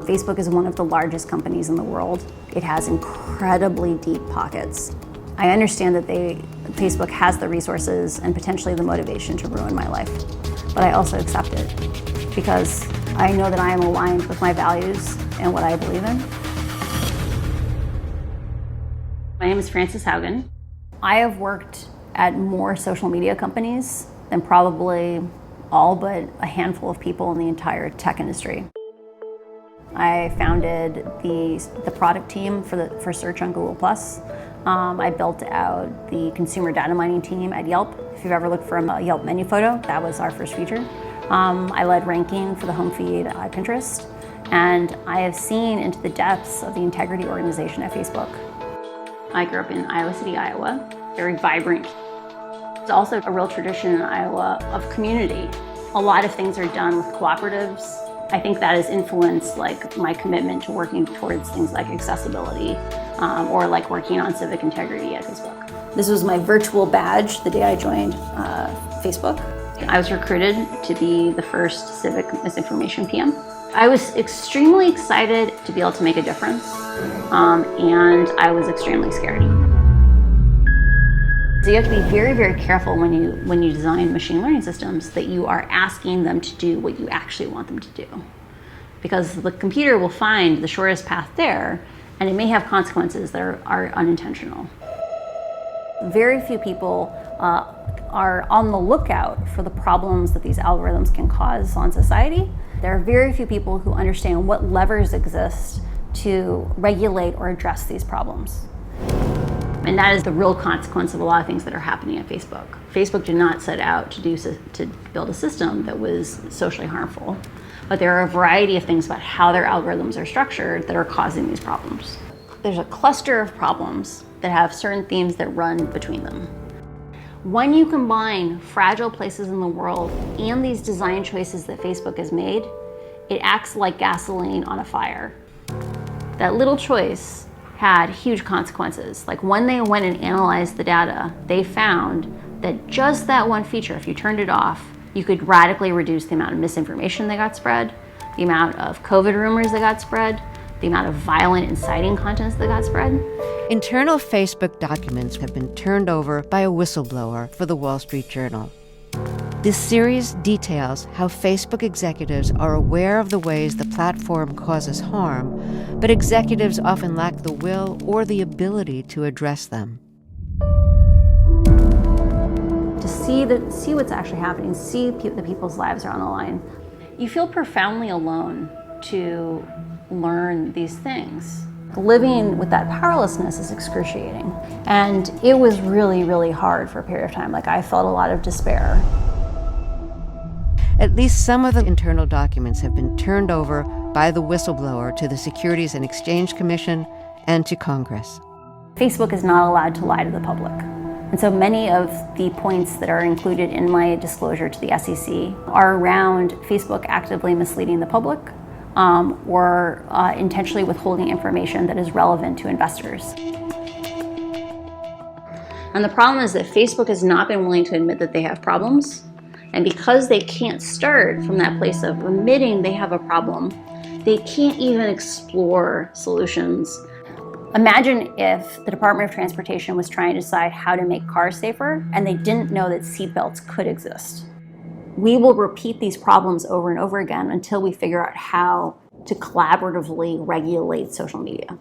Facebook is one of the largest companies in the world. It has incredibly deep pockets. I understand that Facebook has the resources and potentially the motivation to ruin my life, but I also accept it because I know that I am aligned with my values and what I believe in. My name is Frances Haugen. I have worked at more social media companies than probably all but a handful of people in the entire tech industry. I founded the product team for search on Google+. I built out the consumer data mining team at Yelp. If you've ever looked for a Yelp menu photo, that was our first feature. I led ranking for the home feed at Pinterest. And I have seen into the depths of the integrity organization at Facebook. I grew up in Iowa City, Iowa, very vibrant. There's also a real tradition in Iowa of community. A lot of things are done with cooperatives. I think that has influenced my commitment to working towards things like accessibility or working on civic integrity at Facebook. This was my virtual badge the day I joined Facebook. I was recruited to be the first civic misinformation PM. I was extremely excited to be able to make a difference, and I was extremely scared. So you have to be very, very careful when you design machine learning systems that you are asking them to do what you actually want them to do. Because the computer will find the shortest path there, and it may have consequences that are unintentional. Very few people are on the lookout for the problems that these algorithms can cause on society. There are very few people who understand what levers exist to regulate or address these problems. And that is the real consequence of a lot of things that are happening at Facebook. Facebook did not set out to build a system that was socially harmful, but there are a variety of things about how their algorithms are structured that are causing these problems. There's a cluster of problems that have certain themes that run between them. When you combine fragile places in the world and these design choices that Facebook has made, it acts like gasoline on a fire. That little choice had huge consequences. Like when they went and analyzed the data, they found that just that one feature, if you turned it off, you could radically reduce the amount of misinformation that got spread, the amount of COVID rumors that got spread, the amount of violent inciting contents that got spread. Internal Facebook documents have been turned over by a whistleblower for the Wall Street Journal. This series details how Facebook executives are aware of the ways the platform causes harm, but executives often lack the will or the ability to address them. To see what's actually happening, see that people's lives are on the line, you feel profoundly alone to learn these things. Living with that powerlessness is excruciating. And it was really, really hard for a period of time. I felt a lot of despair. At least some of the internal documents have been turned over by the whistleblower to the Securities and Exchange Commission and to Congress. Facebook is not allowed to lie to the public. And so many of the points that are included in my disclosure to the SEC are around Facebook actively misleading the public or intentionally withholding information that is relevant to investors. And the problem is that Facebook has not been willing to admit that they have problems. And because they can't start from that place of admitting they have a problem, they can't even explore solutions. Imagine if the Department of Transportation was trying to decide how to make cars safer and they didn't know that seatbelts could exist. We will repeat these problems over and over again until we figure out how to collaboratively regulate social media.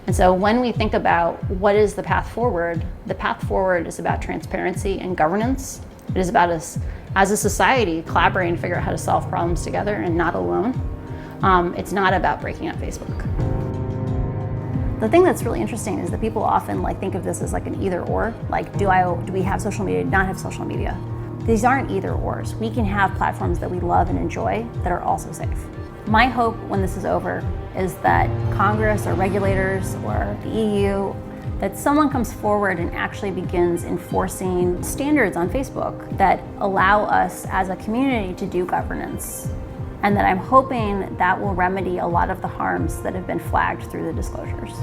And so when we think about what is the path forward is about transparency and governance. It is about us, as a society, collaborating to figure out how to solve problems together and not alone. It's not about breaking up Facebook. The thing that's really interesting is that people often think of this as an either or. Do we have social media, not have social media? These aren't either ors. We can have platforms that we love and enjoy that are also safe. My hope when this is over is that Congress or regulators or the EU, that someone comes forward and actually begins enforcing standards on Facebook that allow us as a community to do governance. And that I'm hoping that will remedy a lot of the harms that have been flagged through the disclosures.